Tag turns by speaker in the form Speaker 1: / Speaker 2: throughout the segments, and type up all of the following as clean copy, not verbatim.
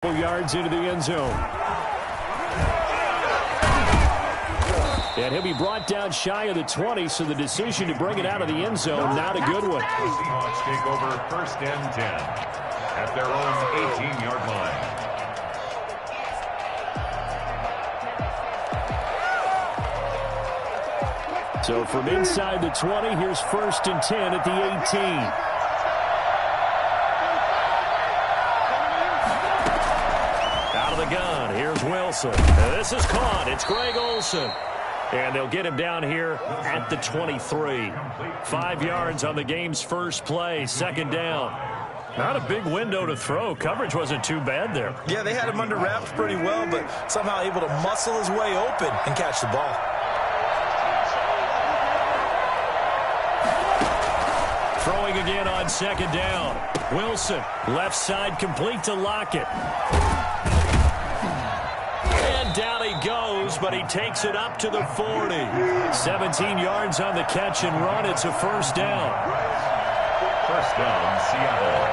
Speaker 1: Yards into the end zone. And he'll be brought down shy of the 20, so the decision to bring it out of the end zone, not a good one.
Speaker 2: The Seahawks take over 1st and 10 at their own 18-yard line.
Speaker 1: So from inside the 20, here's 1st and 10 at the 18. Gun. Here's Wilson. This is caught. It's Greg Olsen. And they'll get him down here at the 23. 5 yards on the game's first play. 2nd down. Not a big window to throw. Coverage wasn't too bad there.
Speaker 3: Yeah, they had him under wraps pretty well, but somehow able to muscle his way open and catch the ball.
Speaker 1: Throwing again on 2nd down. Wilson, left side complete to Lockett. Down he goes, but he takes it up to the 40. 17 yards on the catch and run. It's a 1st down.
Speaker 2: 1st down, Seattle.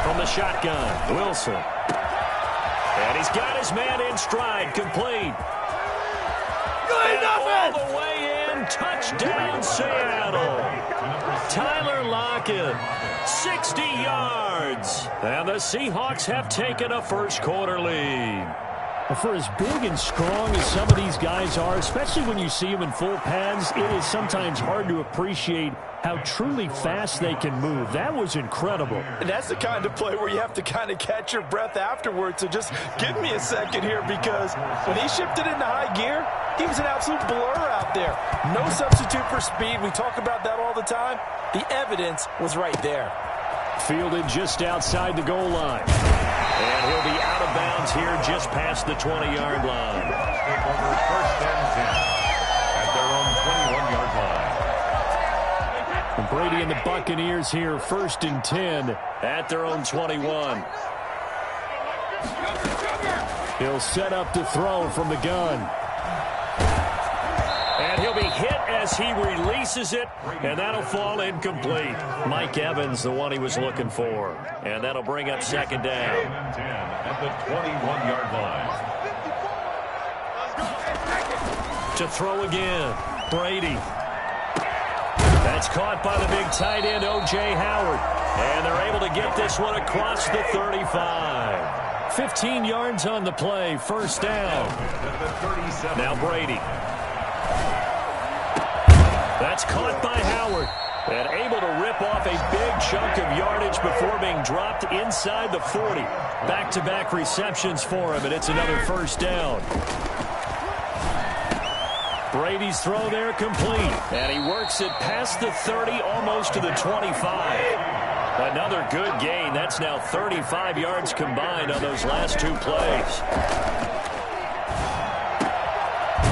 Speaker 1: From the shotgun, Wilson. And he's got his man in stride, complete. And all the way in, touchdown, Seattle. Tyler Lockett, 60 yards. And the Seahawks have taken a first-quarter lead. For as big and strong as some of these guys are, especially when you see them in full pads, it is sometimes hard to appreciate how truly fast they can move. That was incredible.
Speaker 3: And that's the kind of play where you have to kind of catch your breath afterwards. So just give me a second here, because when he shifted into high gear, he was an absolute blur out there. No substitute for speed. We talk about that all the time. The evidence was right there.
Speaker 1: Fielded just outside the goal line. And he'll be out of bounds here just past the 20-yard line.
Speaker 2: Take over 1st and 10 at their own 21-yard line.
Speaker 1: And Brady and the Buccaneers here, 1st and 10 at their own 21. He'll set up to throw from the gun. And he'll be hit as he releases it, and that'll fall incomplete. Mike Evans, the one he was looking for. And that'll bring up 2nd down.
Speaker 2: 2nd and 10 at the 21-yard line.
Speaker 1: To throw again, Brady. That's caught by the big tight end, O.J. Howard. And they're able to get this one across the 35. 15 yards on the play, 1st down. Now Brady. That's caught by Howard. And able to rip off a big chunk of yardage before being dropped inside the 40. Back-to-back receptions for him, and it's another 1st down. Brady's throw there complete. And he works it past the 30, almost to the 25. Another good gain. That's now 35 yards combined on those last 2 plays.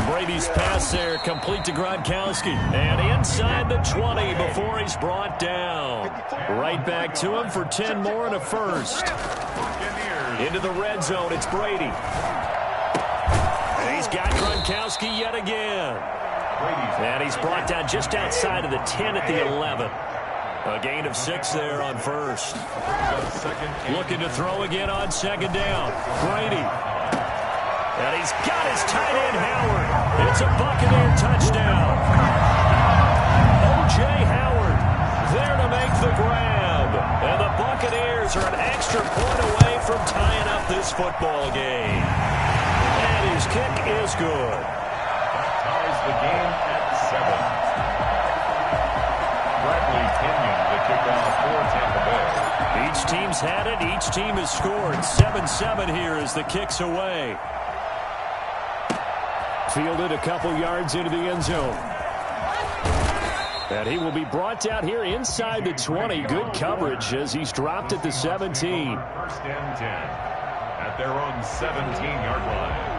Speaker 1: Brady's pass there, complete to Gronkowski. And inside the 20 before he's brought down. Right back to him for 10 more and a 1st. Into the red zone, it's Brady. And he's got Gronkowski yet again. And he's brought down just outside of the 10 at the 11. A gain of 6 there on 1st. Looking to throw again on 2nd down. Brady. And he's got his tight end, Howard. It's a Buccaneer touchdown. O.J. Howard there to make the grab. And the Buccaneers are an extra point away from tying up this football game. And his kick is good.
Speaker 2: That ties the game at 7. Bradley Kenyon, the kickoff for Tampa Bay.
Speaker 1: Each team's had it. Each team has scored. 7-7 here as the kick's away. Fielded a couple yards into the end zone. And he will be brought down here inside the 20. Good coverage as he's dropped at the 17.
Speaker 2: 1st and 10 at their own 17-yard line.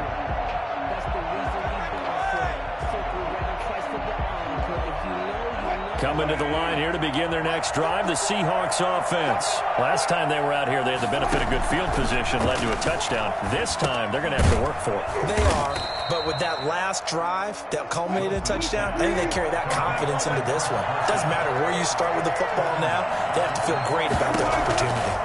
Speaker 1: Coming to the line here to begin their next drive, the Seahawks offense. Last time they were out here, they had the benefit of good field position, led to a touchdown. This time, they're going to have to work for it.
Speaker 3: They are, but with that last drive that culminated in a touchdown, I think they carry that confidence into this one. It doesn't matter where you start with the football now. They have to feel great about their opportunity.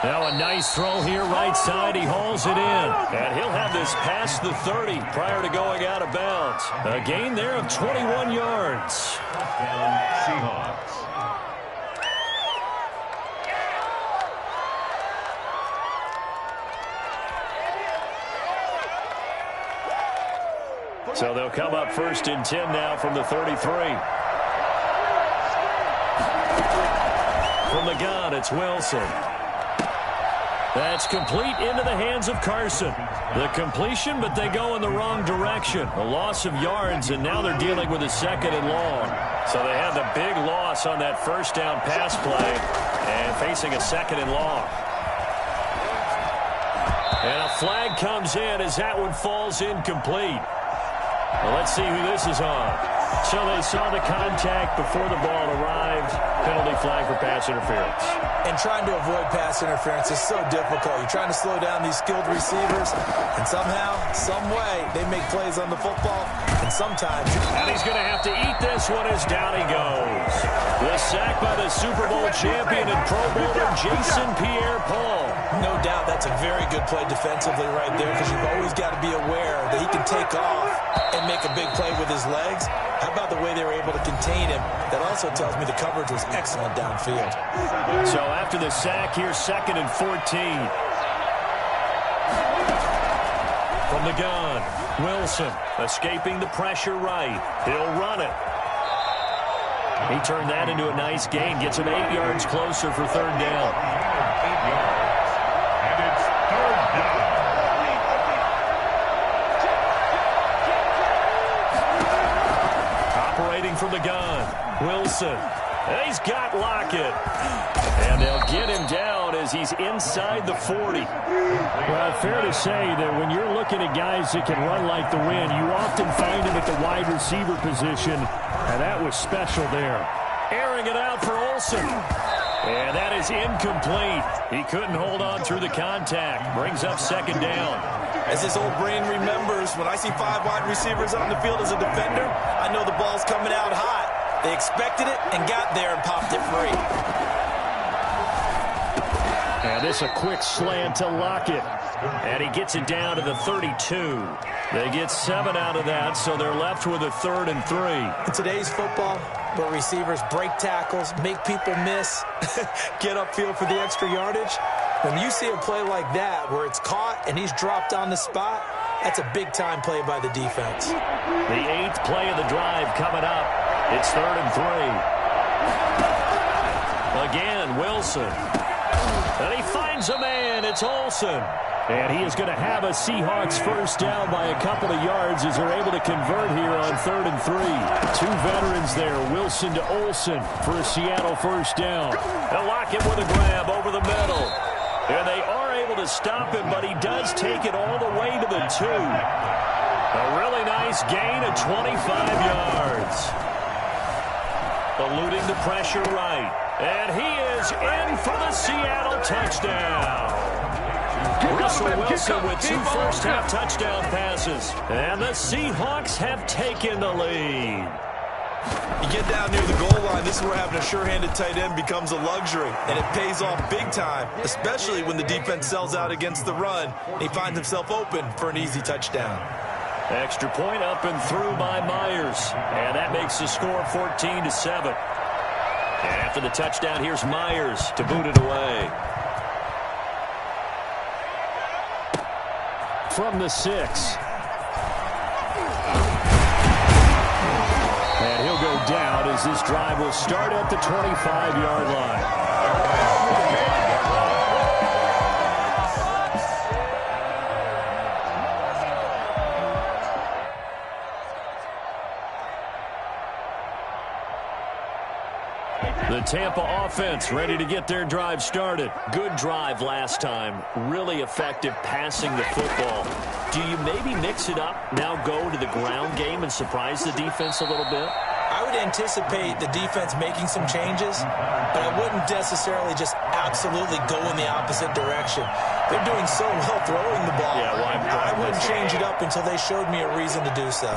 Speaker 1: Now a nice throw here, right side. He hauls it in. And he'll have this past the 30 prior to going out of bounds. A gain there of 21 yards.
Speaker 2: Down Seahawks.
Speaker 1: So they'll come up 1st and 10 now from the 33. From the gun, it's Wilson. That's complete into the hands of Carson. The completion, but they go in the wrong direction. A loss of yards, and now they're dealing with a 2nd and long. So they had the big loss on that 1st down pass play and facing a 2nd and long. And a flag comes in as that one falls incomplete. Well, let's see who this is on. So they saw the contact before the ball arrived. Penalty flag for pass interference.
Speaker 3: And trying to avoid pass interference is so difficult. You're trying to slow down these skilled receivers, and somehow, some way, they make plays on the football, and sometimes...
Speaker 1: And he's going to have to eat this one as down he goes. The sack by the Super Bowl champion and Pro Bowler Jason Pierre-Paul.
Speaker 3: No doubt that's a very good play defensively right there, because you've always got to be aware that he can take off and make a big play with his legs. How about the way they were able to contain him? That also tells me the coverage was excellent downfield.
Speaker 1: So after the sack, here's 2nd and 14. From the gun, Wilson escaping the pressure right. He'll run it. He turned that into a nice gain. Gets him 8 yards closer for 3rd down.
Speaker 2: 8 yards. And it's 3rd down.
Speaker 1: Operating from the gun, Wilson. He's got Lockett. And they'll get him down as he's inside the 40. Well, fair to say that when you're looking at guys that can run like the wind, you often find him at the wide receiver position, and that was special there. Airing it out for Olsen. And that is incomplete. He couldn't hold on through the contact. Brings up 2nd down.
Speaker 3: As his old brain remembers, when I see 5 wide receivers on the field as a defender, I know the ball's coming out hot. They expected it and got there and popped it free.
Speaker 1: And this a quick slant to Lockett. And he gets it down to the 32. They get 7 out of that, so they're left with a 3rd and 3.
Speaker 3: In today's football, where receivers break tackles, make people miss, get upfield for the extra yardage, when you see a play like that where it's caught and he's dropped on the spot, that's a big-time play by the defense.
Speaker 1: The 8th play of the drive coming up. It's 3rd and 3. Again, Wilson. And he finds a man. It's Olsen. And he is going to have a Seahawks 1st down by a couple of yards as they're able to convert here on 3rd and 3. 2 veterans there, Wilson to Olsen for a Seattle 1st down. They'll lock him with a grab over the middle. And they are able to stop him, but he does take it all the way to the 2. A really nice gain of 25 yards. Eluding the pressure right. And he is in for the Seattle touchdown. Russell Wilson with 2 first-half touchdown passes. And the Seahawks have taken the lead.
Speaker 3: You get down near the goal line, this is where having a sure-handed tight end becomes a luxury. And it pays off big time, especially when the defense sells out against the run. He finds himself open for an easy touchdown.
Speaker 1: Extra point up and through by Myers. And that makes the score 14-7. And after the touchdown, here's Myers to boot it away. From the 6. And he'll go down as this drive will start at the 25-yard line. The Tampa offense ready to get their drive started. Good drive last time. Really effective passing the football. Do you maybe mix it up, now go to the ground game and surprise the defense a little bit?
Speaker 3: I would anticipate the defense making some changes, but I wouldn't necessarily just absolutely go in the opposite direction. They're doing so well throwing the ball.
Speaker 1: Yeah, well,
Speaker 3: I wouldn't change it up until they showed me a reason to do so.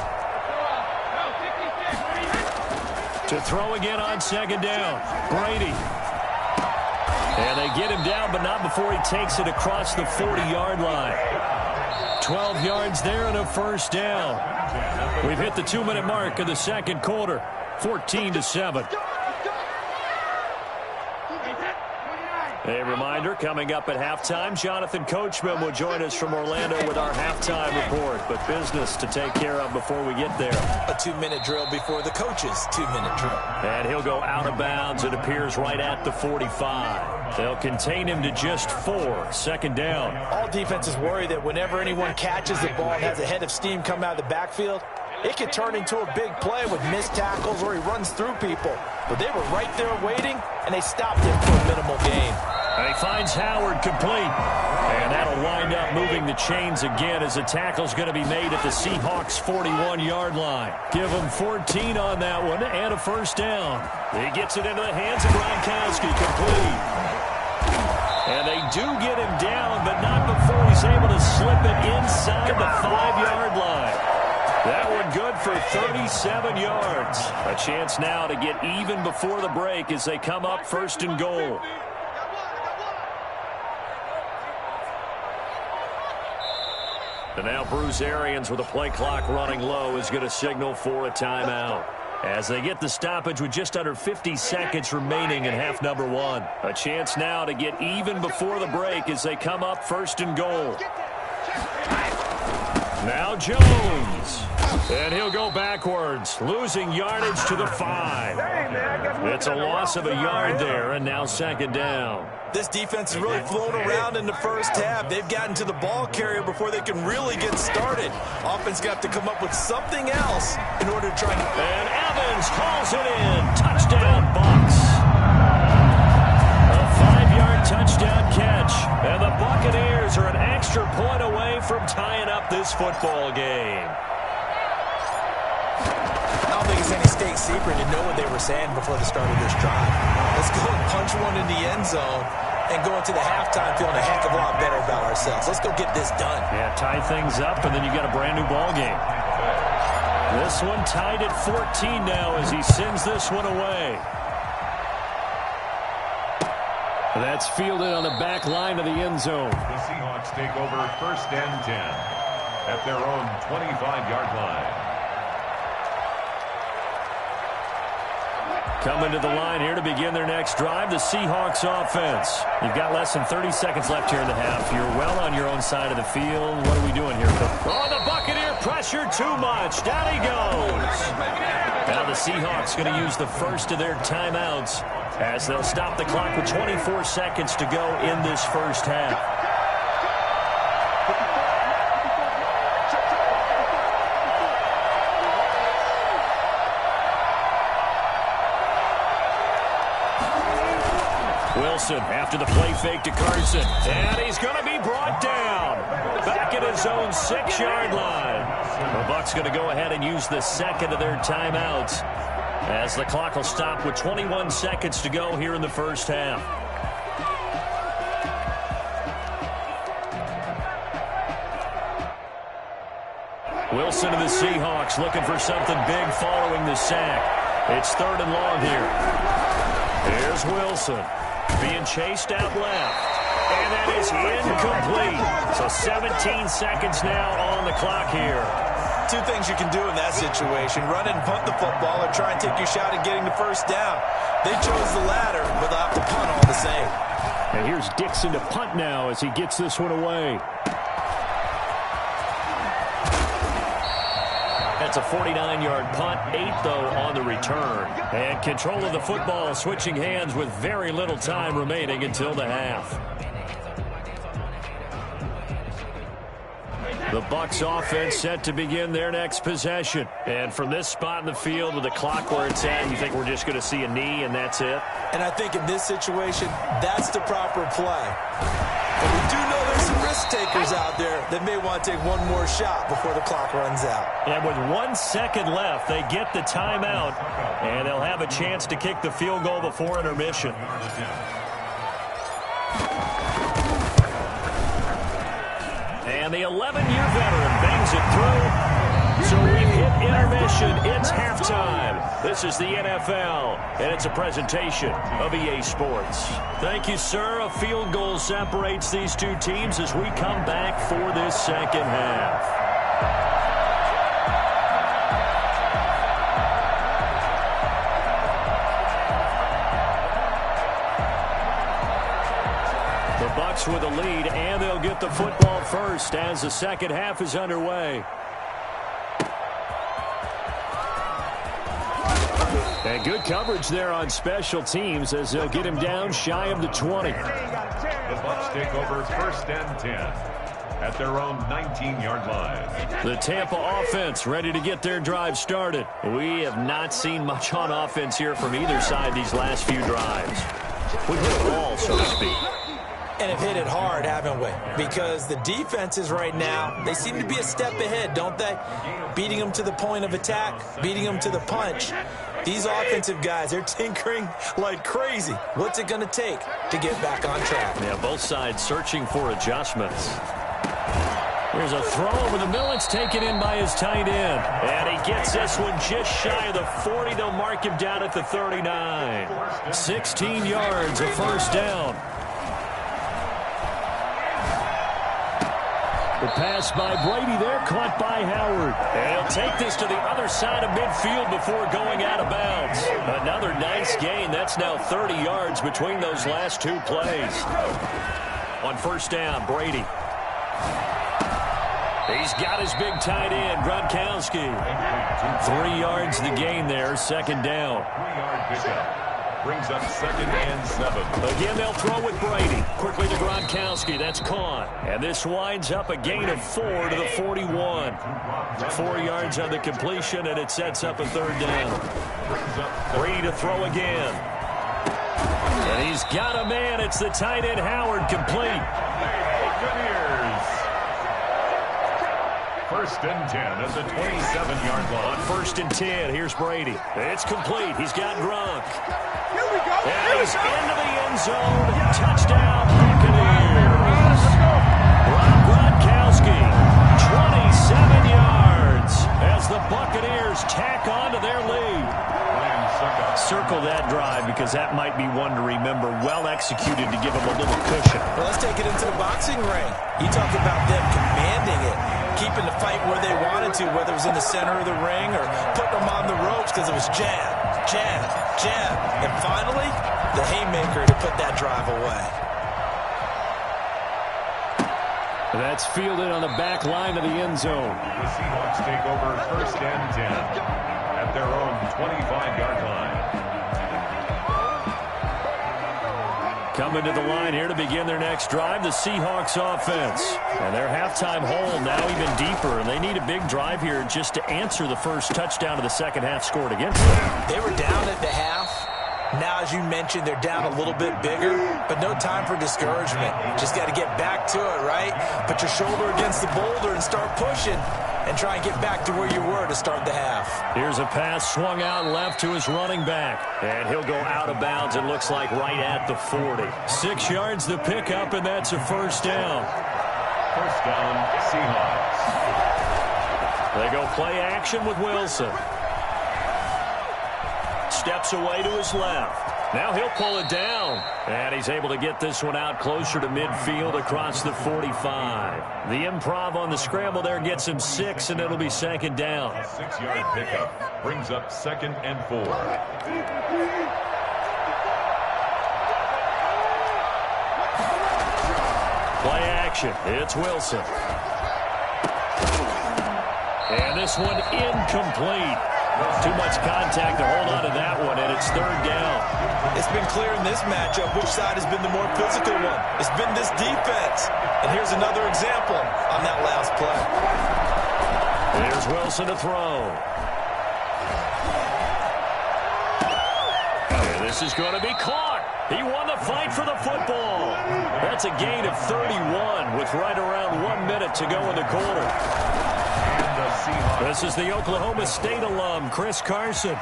Speaker 3: To
Speaker 1: throw again on 2nd down. Brady. And they get him down, but not before he takes it across the 40-yard line. 12 yards there and a first down. We've hit the 2-minute mark of the second quarter, 14-7. A reminder, coming up at halftime, Jonathan Coachman will join us from Orlando with our halftime report. But business to take care of before we get there.
Speaker 3: A 2-minute drill before the coach's 2-minute drill.
Speaker 1: And he'll go out of bounds, it appears, right at the 45. They'll contain him to just 4, second down.
Speaker 3: All defenses worry that whenever anyone catches the ball and has a head of steam come out of the backfield, it could turn into a big play with missed tackles or he runs through people. But they were right there waiting, and they stopped him for a minimal gain.
Speaker 1: And he finds Howard complete. And that'll wind up moving the chains again as the tackle's going to be made at the Seahawks' 41-yard line. Give him 14 on that one and a first down. He gets it into the hands of Gronkowski, complete. And they do get him down, but not before he's able to slip it inside the 5-yard line. That one good for 37 yards. A chance now to get even before the break as they come up first and goal. And now Bruce Arians with the play clock running low is going to signal for a timeout. As they get the stoppage with just under 50 seconds remaining in half number 1. A chance now to get even before the break as they come up first and goal. Now Jones. And he'll go backwards, losing yardage to the 5. It's a loss of a yard there, and now second down.
Speaker 3: This defense has really flown around in the first half. They've gotten to the ball carrier before they can really get started. Offense got to come up with something else in order to try.
Speaker 1: And Evans hauls it in. Touchdown, Bucs. A 5-yard touchdown catch. And the Buccaneers are an extra point away from tying up this football game.
Speaker 3: I don't think it's any state secret to know what they were saying before the start of this drive. Let's go and punch one in the end zone and go into the halftime feeling a heck of a lot better about ourselves. Let's go get this done.
Speaker 1: Yeah, tie things up, and then you got a brand-new ball game. This one tied at 14 now as he sends this one away. That's fielded on the back line of the end zone.
Speaker 2: The Seahawks take over first and 10 at their own 25-yard line.
Speaker 1: Coming to the line here to begin their next drive, the Seahawks offense. You've got less than 30 seconds left here in the half. You're well on your own side of the field. What are we doing here? Oh, the Buccaneer pressure too much. Down he goes. Now the Seahawks going to use the first of their timeouts as they'll stop the clock with 24 seconds to go in this first half. Wilson after the play fake to Carson. And he's going to be brought down. Back at his own 6-yard line. The Bucs going to go ahead and use the second of their timeouts as the clock will stop with 21 seconds to go here in the first half. Wilson to the Seahawks looking for something big following the sack. It's third and long here. Here's Wilson. Being chased out left. And that is incomplete. So 17 seconds now on the clock here.
Speaker 3: Two things you can do in that situation. Run and punt the football or try and take your shot at getting the first down. They chose the latter, but they'll have to punt all the same.
Speaker 1: And here's Dixon to punt now as he gets this one away. That's a 49-yard punt, 8 though on the return. And control of the football switching hands with very little time remaining until the half. The Bucs offense set to begin their next possession. And from this spot in the field with the clock where it's at, you think we're just going to see a knee and that's it?
Speaker 3: And I think in this situation, that's the proper play. But we do know there's some risk takers out there that may want to take one more shot before the clock runs out.
Speaker 1: And with 1 second left, they get the timeout, and they'll have a chance to kick the field goal before intermission. And the 11-year veteran bangs it through. So we've hit intermission. It's halftime. This is the NFL, and it's a presentation of EA Sports. Thank you, sir. A field goal separates these two teams as we come back for this second half. The Bucs with a lead, and they'll get the football first as the second half is underway. And good coverage there on special teams as they'll get him down shy of the 20.
Speaker 2: The Bucs take over first and 10 at their own 19-yard line.
Speaker 1: The Tampa offense ready to get their drive started. We have not seen much on offense here from either side these last few drives. We hit a wall, so to speak.
Speaker 3: And have hit it hard, haven't we? Because the defenses right now, they seem to be a step ahead, don't they? Beating them to the point of attack, beating them to the punch. These offensive guys, they're tinkering like crazy. What's it going to take to get back on track?
Speaker 1: Yeah, both sides searching for adjustments. Here's a throw over the middle. It's taken in by his tight end. And he gets this one just shy of the 40. They'll mark him down at the 39. 16 yards, a first down. The pass by Brady there, caught by Howard. And he'll take this to the other side of midfield before going out of bounds. Another nice gain. That's now 30 yards between those last two plays. On first down, Brady. He's got his big tight end, Gronkowski. 3 yards the gain there, second down.
Speaker 2: 3-yard pickup. Brings up second and 7.
Speaker 1: Again, they'll throw with Brady. Quickly to Gronkowski. That's caught. And this winds up a gain of 4 to the 41. 4 yards on the completion, and it sets up a third down. Brady to throw again. And he's got a man. It's the tight end, Howard, complete.
Speaker 2: First and 10 at the 27-yard line.
Speaker 1: On first and 10, here's Brady. It's complete. He's got Gronk.
Speaker 4: Here we go.
Speaker 1: And he's into the end zone. Touchdown, Buccaneers. Rob Gronkowski, 27 yards as the Buccaneers tack on to their lead. Circle that drive because that might be one to remember. Well executed to give them a little cushion.
Speaker 3: Well, let's take it into the boxing ring. You talk about them commanding it, keeping the fight where they wanted to, whether it was in the center of the ring or putting them on the ropes because it was jab, jab, jab. And finally, the haymaker to put that drive away.
Speaker 1: That's fielded on the back line of the end zone.
Speaker 2: The Seahawks take over first and 10 at their own 25-yard line.
Speaker 1: Coming to the line here to begin their next drive, the Seahawks offense. And their halftime hole now even deeper, and they need a big drive here just to answer the first touchdown of the second half scored against them.
Speaker 3: They were down at the half. Now, as you mentioned, they're down a little bit bigger, but no time for discouragement. Just got to get back to it, right? Put your shoulder against the boulder and start pushing and try and get back to where you were to start the half.
Speaker 1: Here's a pass swung out left to his running back. And he'll go out of bounds, it looks like, right at the 40. 6 yards the pickup, and that's a first down.
Speaker 2: First down, Seahawks.
Speaker 1: They go play action with Wilson. Steps away to his left. Now he'll pull it down. And he's able to get this one out closer to midfield across the 45. The improv on the scramble there gets him 6, and it'll be second down.
Speaker 2: 6-yard pickup brings up second and 4.
Speaker 1: Play action. It's Wilson. And this one incomplete. Too much contact to hold on to that one, and it's third down.
Speaker 3: It's been clear in this matchup which side has been the more physical one. It's been this defense. And here's another example on that last play.
Speaker 1: Here's Wilson to throw. And this is going to be caught. He won the fight for the football. That's a gain of 31 with right around 1 minute to go in the quarter. This is the Oklahoma State alum, Chris Carson.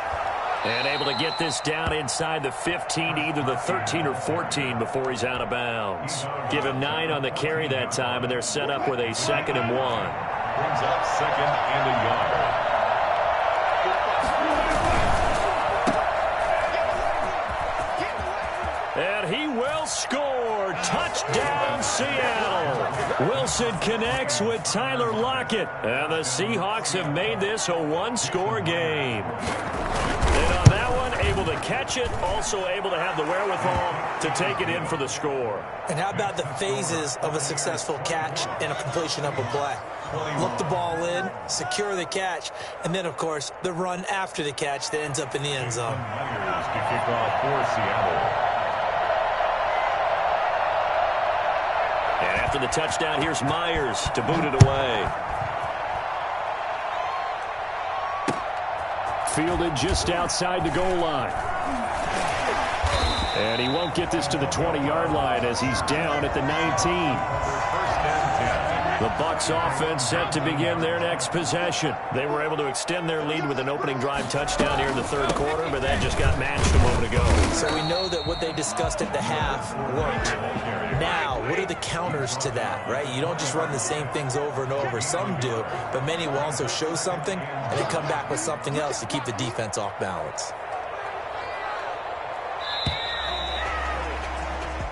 Speaker 1: And able to get this down inside the 15 to either the 13 or 14 before he's out of bounds. Give him 9 on the carry that time, and they're set up with a 2nd and 1.
Speaker 2: Brings up second and a yard.
Speaker 1: And he will score. Touchdown, Seattle. Wilson connects with Tyler Lockett. And the Seahawks have made this a one-score game. And on that one, able to catch it, also able to have the wherewithal to take it in for the score.
Speaker 3: And how about the phases of a successful catch and a completion of a play? Look the ball in, secure the catch, and then, of course, the run after the catch that ends up in the end zone.
Speaker 2: Myers to kick off for Seattle.
Speaker 1: And after the touchdown, here's Myers to boot it away. Fielded just outside the goal line. And he won't get this to the 20-yard line as he's down at the 19. The Bucs offense set to begin their next possession. They were able to extend their lead with an opening drive touchdown here in the third quarter, but that just got matched a moment ago.
Speaker 3: So we know that what they discussed at the half worked. Now, what are the counters to that, right? You don't just run the same things over and over. Some do, but many will also show something and then come back with something else to keep the defense off balance.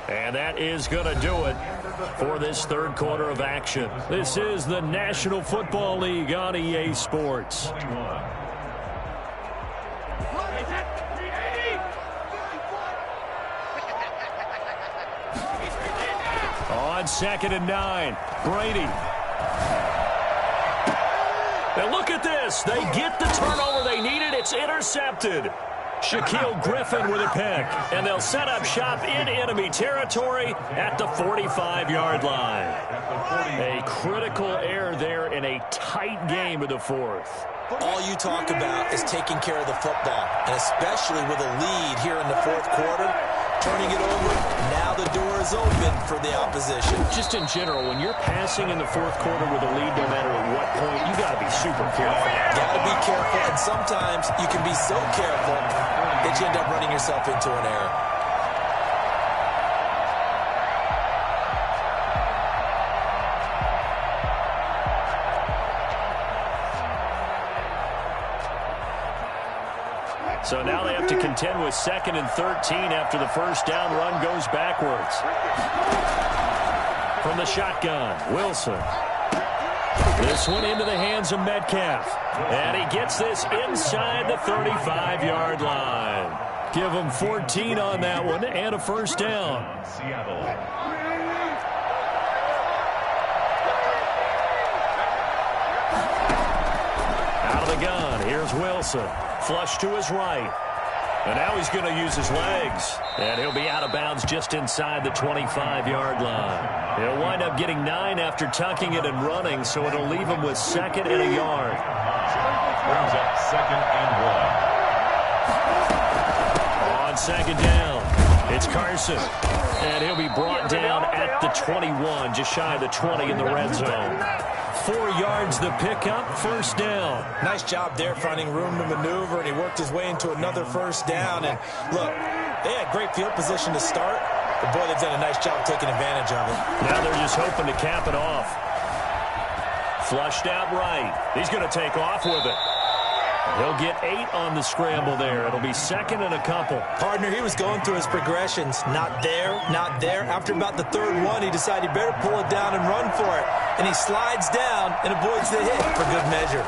Speaker 1: And that is going to do it for this third quarter of action. This is the National Football League on EA Sports. On 2nd and 9, Brady. And look at this. They get the turnover they needed. It's intercepted. Shaquille Griffin with a pick, and they'll set up shop in enemy territory at the 45-yard line. A critical error there in a tight game of the fourth.
Speaker 3: All you talk about is taking care of the football, and especially with a lead here in the fourth quarter, turning it over, now the door is open for the opposition.
Speaker 1: Just in general, when you're passing in the fourth quarter with a lead, no matter at what point, you got to be super careful.
Speaker 3: Got to be careful, and sometimes you can be so careful that you end up running yourself into an error.
Speaker 1: So now they have to contend with 2nd and 13 after the first down run goes backwards. From the shotgun, Wilson. This one into the hands of Metcalf. And he gets this inside the 35-yard line. Give him 14 on that one and a first down.
Speaker 2: Seattle.
Speaker 1: Out of the gun, here's Wilson. Flush to his right. And now he's going to use his legs. And he'll be out of bounds just inside the 25-yard line. He'll wind up getting 9 after tucking it and running, so it'll leave him with 2nd and a yard.
Speaker 2: Brings up 2nd and 1.
Speaker 1: On 2nd down, it's Carson. And he'll be brought down at the 21, just shy of the 20 in the red zone. 4 yards the pickup, first down.
Speaker 3: Nice job there finding room to maneuver, and he worked his way into another first down. And look, they had great field position to start, but boy, they've done a nice job taking advantage of it.
Speaker 1: Now they're just hoping to cap it off. Flushed out right. He's going to take off with it. He'll get 8 on the scramble there. It'll be 2nd and a couple.
Speaker 3: Partner, he was going through his progressions. Not there, not there. After about the third one, he decided he better pull it down and run for it. And he slides down and avoids the hit for good measure.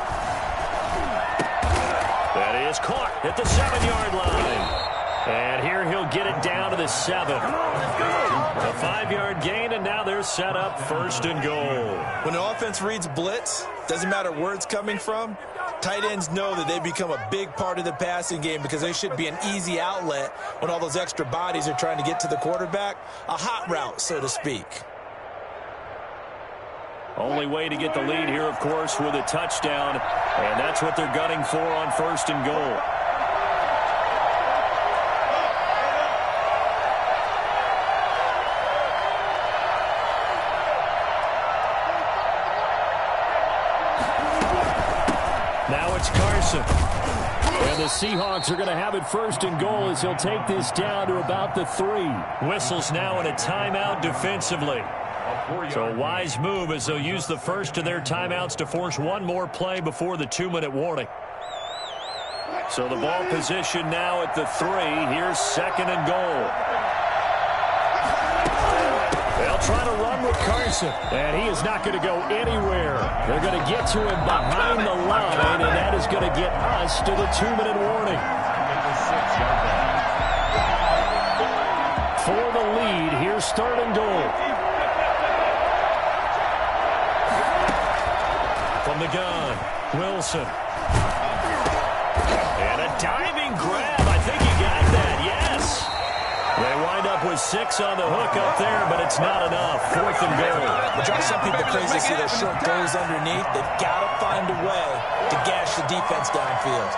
Speaker 1: That is caught at the 7-yard line. And here he'll get it down to the 7. A 5-yard gain, and now they're set up 1st and goal.
Speaker 3: When the offense reads blitz, doesn't matter where it's coming from, tight ends know that they become a big part of the passing game because they should be an easy outlet when all those extra bodies are trying to get to the quarterback. A hot route, so to speak.
Speaker 1: Only way to get the lead here, of course, with a touchdown, and that's what they're gunning for on 1st and goal. Now it's Carson. And the Seahawks are going to have it 1st and goal as he'll take this down to about the 3. Whistles now in a timeout defensively. So a wise move as they'll use the first of their timeouts to force one more play before the 2-minute warning. So the ball position now at the 3. Here's 2nd and goal. They'll try to run with Carson, and he is not going to go anywhere. They're going to get to him behind the line, and that is going to get us to the 2-minute warning. For the lead, here's 3rd and goal. From the gun, Wilson. And a diving grab. I think he got that, yes. They wind up with 6 on the hook up there, but it's not enough. 4th and goal.
Speaker 3: It drives some people crazy to see those short goals underneath. They've got to find a way to gash the defense downfield.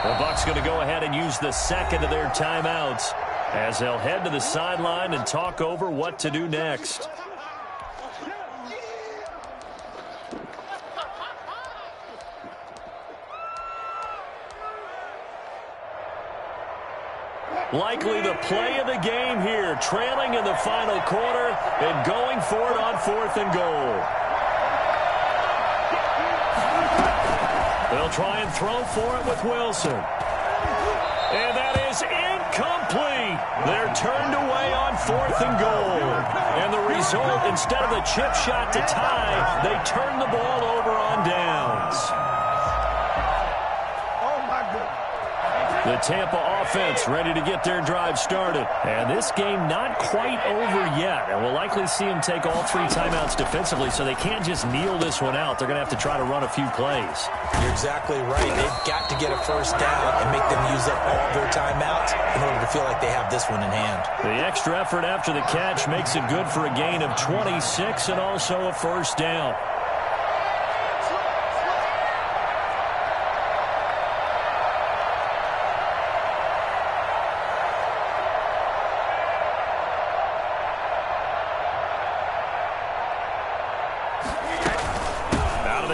Speaker 1: The Bucs going to go ahead and use the second of their timeouts as they'll head to the sideline and talk over what to do next. Likely the play of the game here, trailing in the final quarter and going for it on 4th and goal. They'll try and throw for it with Wilson. And that is incomplete. They're turned away on 4th and goal. And the result, instead of a chip shot to tie, they turn the ball over on downs. The Tampa offense ready to get their drive started. And this game not quite over yet. And we'll likely see them take all 3 timeouts defensively, so they can't just kneel this one out. They're going to have to try to run a few plays.
Speaker 3: You're exactly right. They've got to get a first down and make them use up all their timeouts in order to feel like they have this one in hand.
Speaker 1: The extra effort after the catch makes it good for a gain of 26 and also a first down.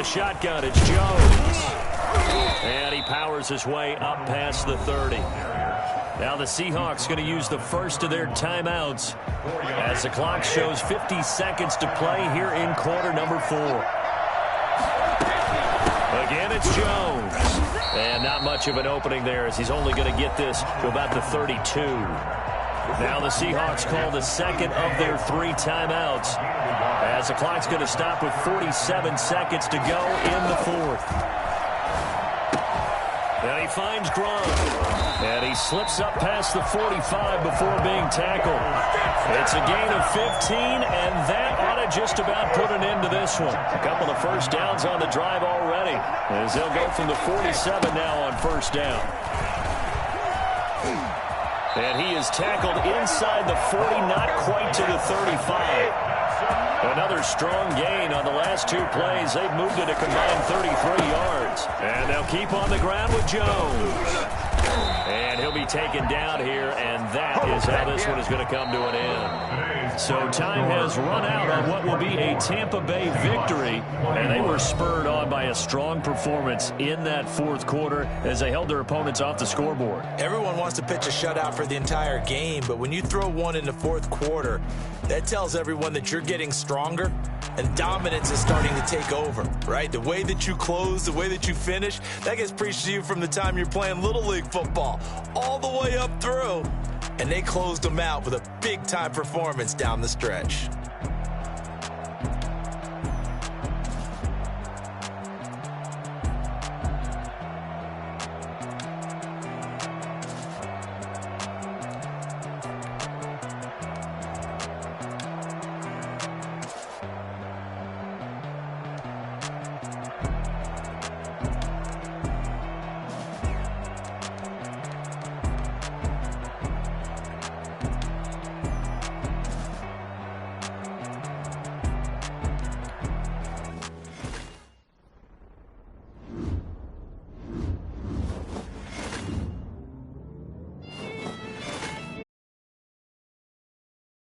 Speaker 1: Shotgun, it's Jones. And he powers his way up past the 30. Now the Seahawks going to use the first of their timeouts as the clock shows 50 seconds to play here in quarter number 4. Again, it's Jones. And not much of an opening there as he's only going to get this to about the 32. Now the Seahawks call the second of their 3 timeouts as the clock's going to stop with 47 seconds to go in the 4th. And he finds Gronk. And he slips up past the 45 before being tackled. It's a gain of 15, and that ought to just about put an end to this one. A couple of first downs on the drive already as they'll go from the 47 now on first down. And he is tackled inside the 40, not quite to the 35. Another strong gain on the last 2 plays. They've moved it a combined 33 yards. And they'll keep on the ground with Jones. And he'll be taken down here, and that is how this one is going to come to an end. So time has run out on what will be a Tampa Bay victory, and they were spurred on by a strong performance in that 4th quarter as they held their opponents off the scoreboard.
Speaker 3: Everyone wants to pitch a shutout for the entire game, but when you throw one in the 4th quarter, that tells everyone that you're getting stronger and dominance is starting to take over, right? The way that you close, the way that you finish, that gets preached to you from the time you're playing Little League football all the way up through. And they closed them out with a big-time performance down the stretch.